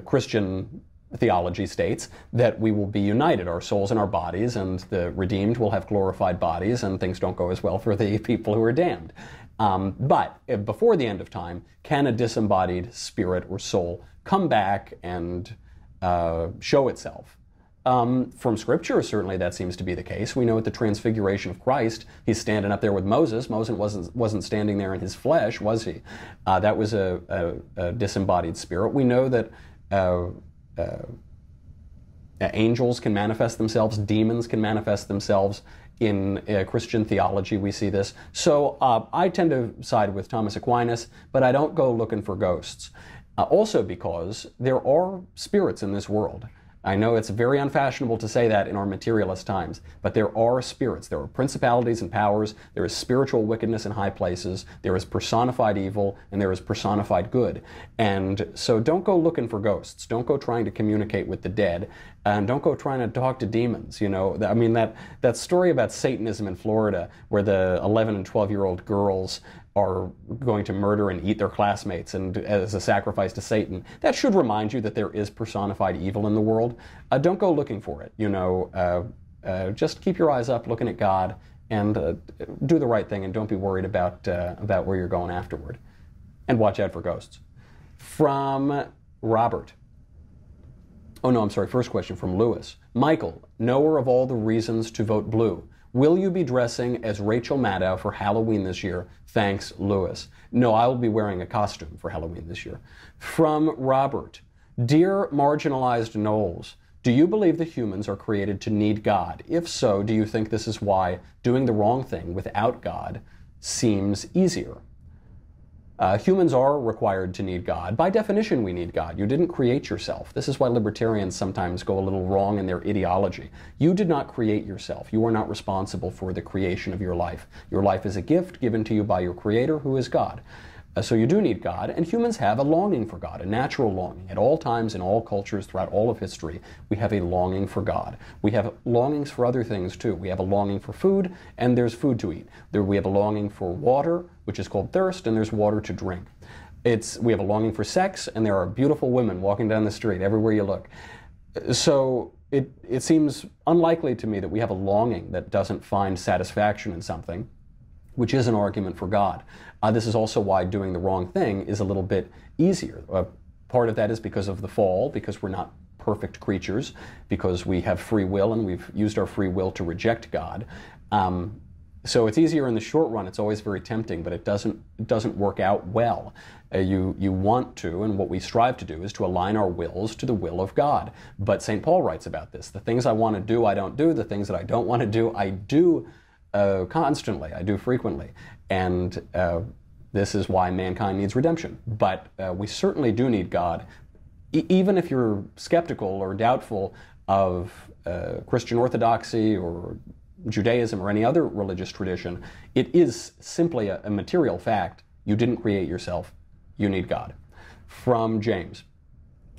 Christian theology states that we will be united, our souls and our bodies, and the redeemed will have glorified bodies, and things don't go as well for the people who are damned. But before the end of time, can a disembodied spirit or soul come back and show itself? From Scripture, certainly that seems to be the case. We know at the transfiguration of Christ, he's standing up there with Moses. Moses wasn't standing there in his flesh, was he? That was a disembodied spirit. We know that angels can manifest themselves, demons can manifest themselves. In Christian theology, we see this. So I tend to side with Thomas Aquinas, but I don't go looking for ghosts. Also because there are spirits in this world. I know it's very unfashionable to say that in our materialist times, but there are spirits. There are principalities and powers. There is spiritual wickedness in high places. There is personified evil, and there is personified good. And so don't go looking for ghosts. Don't go trying to communicate with the dead, and don't go trying to talk to demons. I mean, that story about Satanism in Florida, where the 11 and 12-year-old girls are going to murder and eat their classmates and as a sacrifice to Satan. That should remind you that there is personified evil in the world. Don't go looking for it. Just keep your eyes up, looking at God, and do the right thing, and don't be worried about where you're going afterward. And watch out for ghosts. From Robert. Oh no, I'm sorry. First question from Lewis. Michael, knower of all the reasons to vote blue. Will you be dressing as Rachel Maddow for Halloween this year? Thanks, Lewis. No, I will be wearing a costume for Halloween this year. From Robert. Dear marginalized Knowles, do you believe that humans are created to need God? If so, do you think this is why doing the wrong thing without God seems easier? Humans are required to need God. By definition, we need God. You didn't create yourself. This is why libertarians sometimes go a little wrong in their ideology. You did not create yourself. You are not responsible for the creation of your life. Your life is a gift given to you by your Creator, who is God. So you do need God, and humans have a longing for God, a natural longing. At all times, in all cultures, throughout all of history, we have a longing for God. We have longings for other things, too. We have a longing for food, and there's food to eat. We have a longing for water, which is called thirst, and there's water to drink. We have a longing for sex, and there are beautiful women walking down the street everywhere you look. So it seems unlikely to me that we have a longing that doesn't find satisfaction in something, which is an argument for God. This is also why doing the wrong thing is a little bit easier. Part of that is because of the fall, because we're not perfect creatures, because we have free will and we've used our free will to reject God. So it's easier in the short run. It's always very tempting, but it doesn't work out well. You want to, and what we strive to do is to align our wills to the will of God. But St. Paul writes about this. The things I want to do, I don't do. The things that I don't want to do, I do constantly. I do frequently. And this is why mankind needs redemption. But we certainly do need God. Even if you're skeptical or doubtful of Christian orthodoxy or Judaism or any other religious tradition, it is simply a material fact. You didn't create yourself. You need God. From James.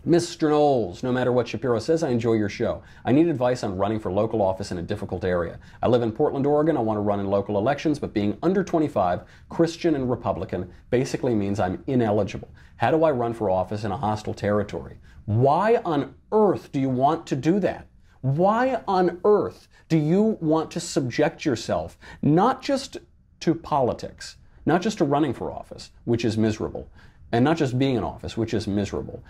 Mr. Knowles, no matter what Shapiro says, I enjoy your show. I need advice on running for local office in a difficult area. I live in Portland, Oregon. I want to run in local elections, but being under 25, Christian and Republican, basically means I'm ineligible. How do I run for office in a hostile territory? Why on earth do you want to do that? Why on earth do you want to subject yourself not just to politics, not just to running for office, which is miserable, and not just being in office, which is miserable,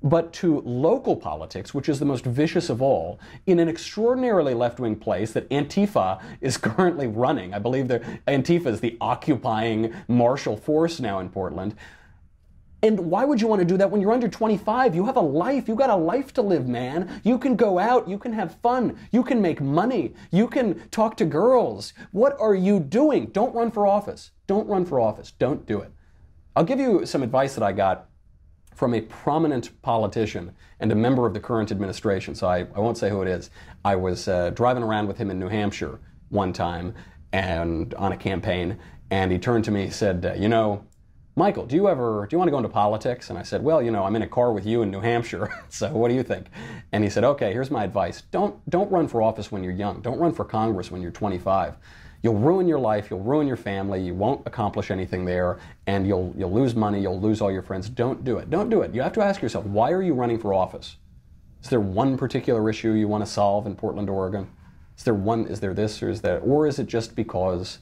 but to local politics, which is the most vicious of all, in an extraordinarily left-wing place that Antifa is currently running. I believe Antifa is the occupying martial force now in Portland. And why would you want to do that when you're under 25? You have a life. You got a life to live, man. You can go out. You can have fun. You can make money. You can talk to girls. What are you doing? Don't run for office. Don't run for office. Don't do it. I'll give you some advice that I got from a prominent politician and a member of the current administration, so I won't say who it is. I was driving around with him in New Hampshire one time and on a campaign, and he turned to me and said, you know, Michael, do you want to go into politics? And I said, well, you know, I'm in a car with you in New Hampshire, so what do you think? And he said, okay, here's my advice. Don't run for office when you're young. Don't run for Congress when you're 25. You'll ruin your life, you'll ruin your family, you won't accomplish anything there, and you'll lose money, you'll lose all your friends. Don't do it. Don't do it. You have to ask yourself, why are you running for office? Is there one particular issue you want to solve in Portland, Oregon? Is there this or is that? Or is it just because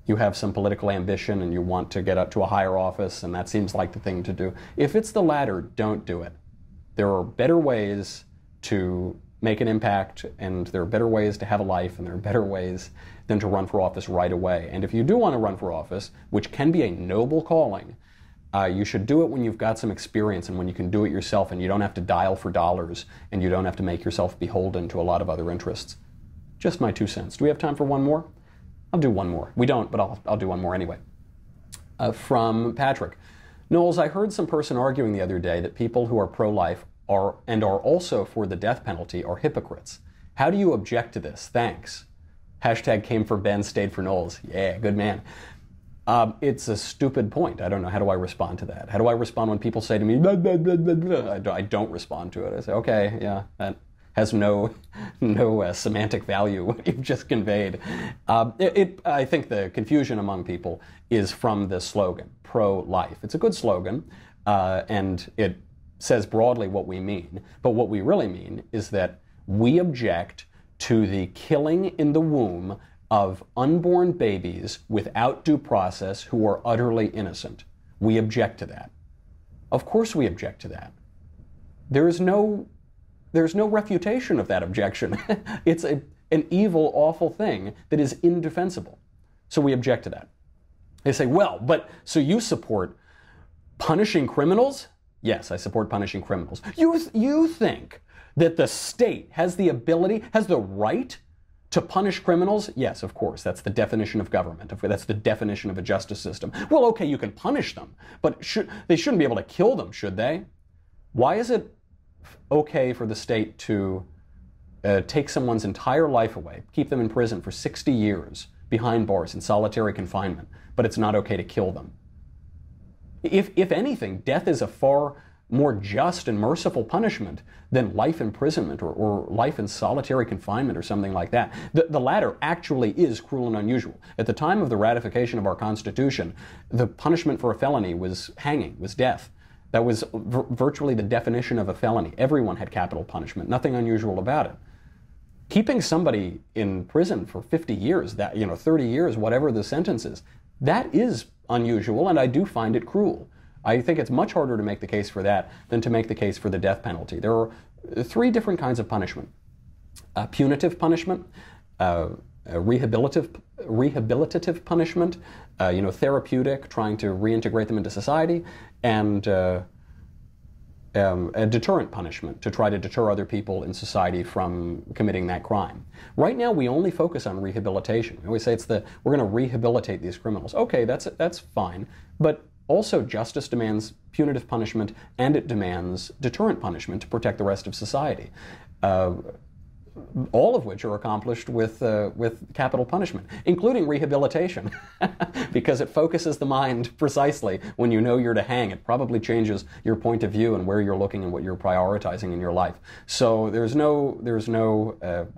you have some political ambition and you want to get up to a higher office and that seems like the thing to do? If it's the latter, don't do it. There are better ways to make an impact, and there are better ways to have a life, and there are better ways than to run for office right away. And if you do want to run for office, which can be a noble calling, you should do it when you've got some experience and when you can do it yourself and you don't have to dial for dollars and you don't have to make yourself beholden to a lot of other interests. Just my 2 cents. Do we have time for one more? I'll do one more. We don't, but I'll do one more anyway. From Patrick. Knowles, I heard some person arguing the other day that people who are pro-life are also for the death penalty are hypocrites. How do you object to this? Thanks. Hashtag came for Ben, stayed for Knowles. Yeah, good man. It's a stupid point. I don't know. How do I respond to that? How do I respond when people say to me, blah, blah, blah, blah, blah? I don't respond to it. I say, okay, yeah, that has no semantic value, what you've just conveyed. I think the confusion among people is from the slogan, pro-life. It's a good slogan, and it says broadly what we mean, but what we really mean is that we object to the killing in the womb of unborn babies without due process who are utterly innocent. We object to that. Of course we object to that. There's no refutation of that objection. It's an evil, awful thing that is indefensible. So we object to that. They say, well, but so you support punishing criminals? Yes, I support punishing criminals. You think that the state has the ability, has the right to punish criminals? Yes, of course. That's the definition of government. That's the definition of a justice system. Well, okay, you can punish them, but they shouldn't be able to kill them, should they? Why is it okay for the state to take someone's entire life away, keep them in prison for 60 years behind bars in solitary confinement, but it's not okay to kill them? If anything, death is a far more just and merciful punishment than life imprisonment or life in solitary confinement or something like that. The latter actually is cruel and unusual. At the time of the ratification of our Constitution, the punishment for a felony was hanging, was death. That was virtually the definition of a felony. Everyone had capital punishment, nothing unusual about it. Keeping somebody in prison for 50 years, 30 years, whatever the sentence is, that is unusual, and I do find it cruel. I think it's much harder to make the case for that than to make the case for the death penalty. There are 3 different kinds of punishment. Punitive punishment, rehabilitative punishment, therapeutic, trying to reintegrate them into society, and a deterrent punishment to try to deter other people in society from committing that crime. Right now, we only focus on rehabilitation. We always say we're going to rehabilitate these criminals. Okay, that's fine, but also justice demands punitive punishment and it demands deterrent punishment to protect the rest of society. all of which are accomplished with capital punishment, including rehabilitation, because it focuses the mind precisely when you know you're to hang. It probably changes your point of view and where you're looking and what you're prioritizing in your life. So there's no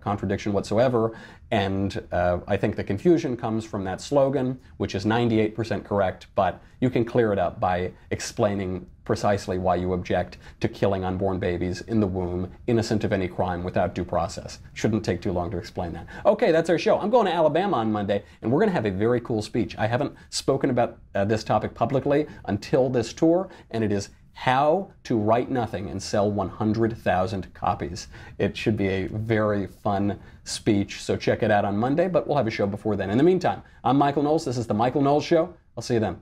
contradiction whatsoever, and I think the confusion comes from that slogan, which is 98% correct, but you can clear it up by explaining precisely why you object to killing unborn babies in the womb, innocent of any crime, without due process. Shouldn't take too long to explain that. Okay, that's our show. I'm going to Alabama on Monday, and we're going to have a very cool speech. I haven't spoken about this topic publicly until this tour, and it is how to write nothing and sell 100,000 copies. It should be a very fun speech, so check it out on Monday, but we'll have a show before then. In the meantime, I'm Michael Knowles. This is The Michael Knowles Show. I'll see you then.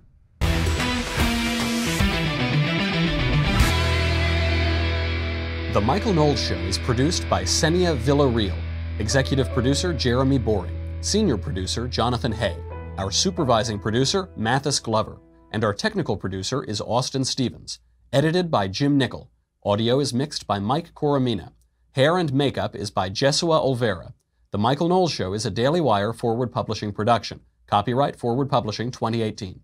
The Michael Knowles Show is produced by Senia Villarreal, executive producer Jeremy Boring, senior producer Jonathan Hay, our supervising producer Mathis Glover, and our technical producer is Austin Stevens, edited by Jim Nickel. Audio is mixed by Mike Coromina. Hair and makeup is by Jesua Olvera. The Michael Knowles Show is a Daily Wire Forward Publishing production. Copyright Forward Publishing 2018.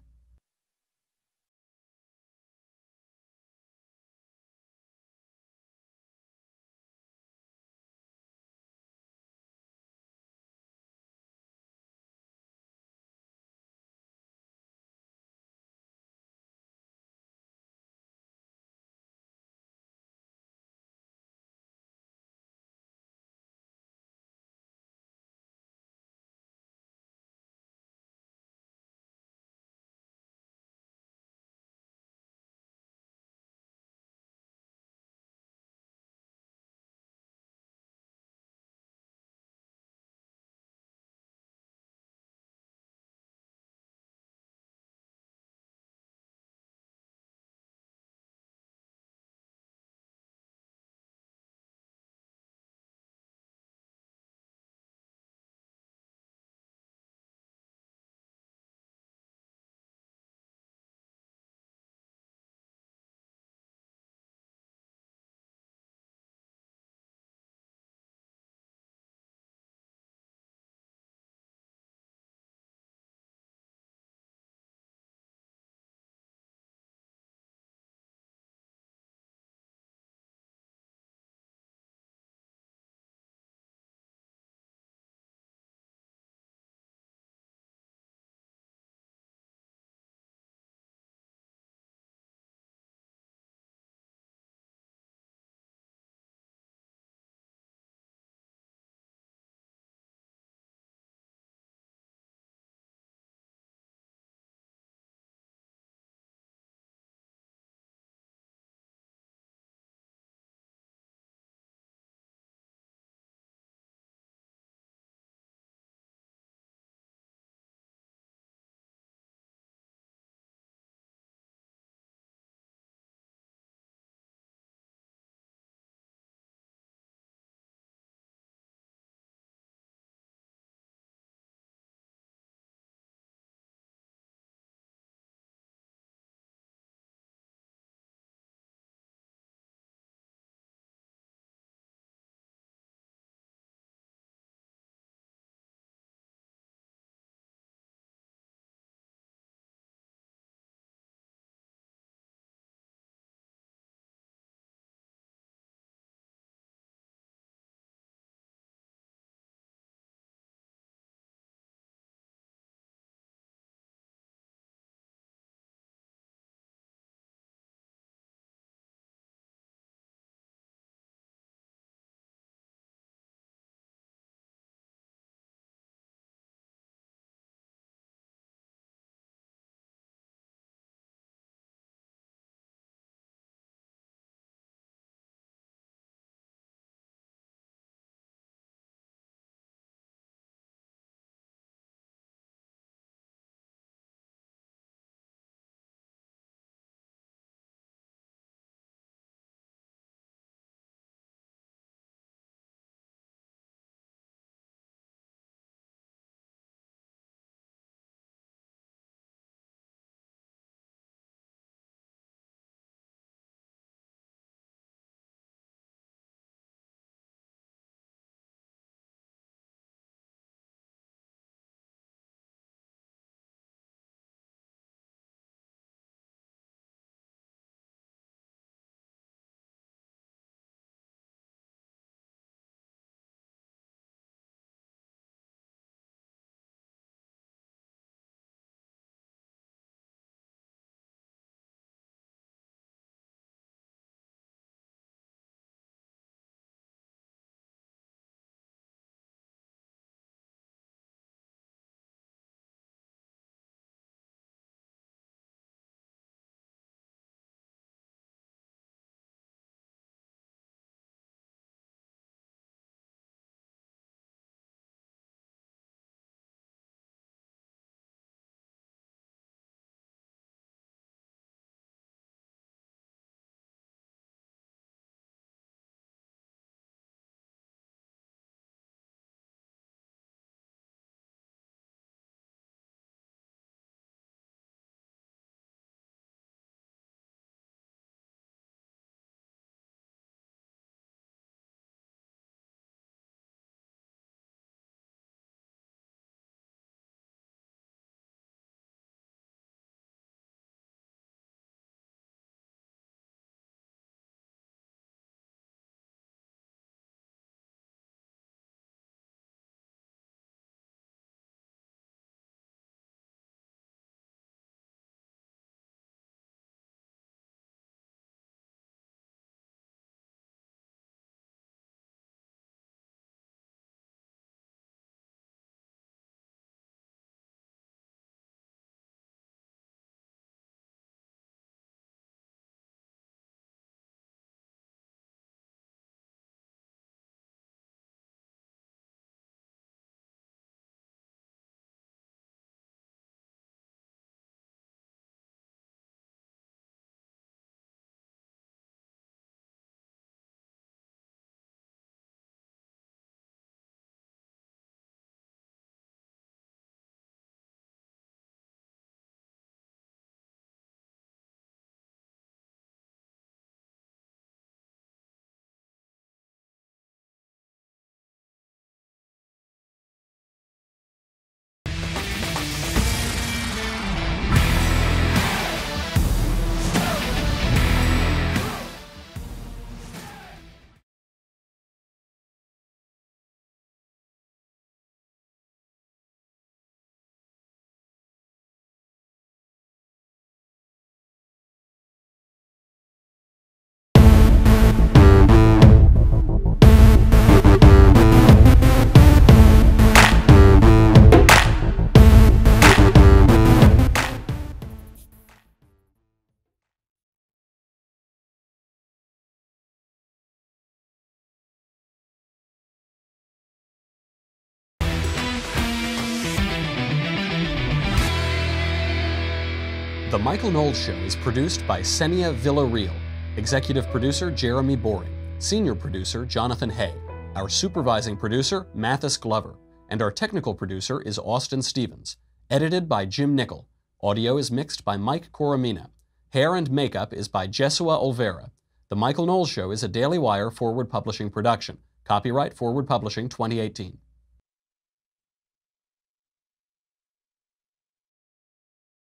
The Michael Knowles Show is produced by Senia Villarreal, executive producer Jeremy Boring, senior producer Jonathan Hay, our supervising producer Mathis Glover, and our technical producer is Austin Stevens. Edited by Jim Nickel. Audio is mixed by Mike Coromina. Hair and makeup is by Jesua Olvera. The Michael Knowles Show is a Daily Wire Forward Publishing production. Copyright Forward Publishing 2018.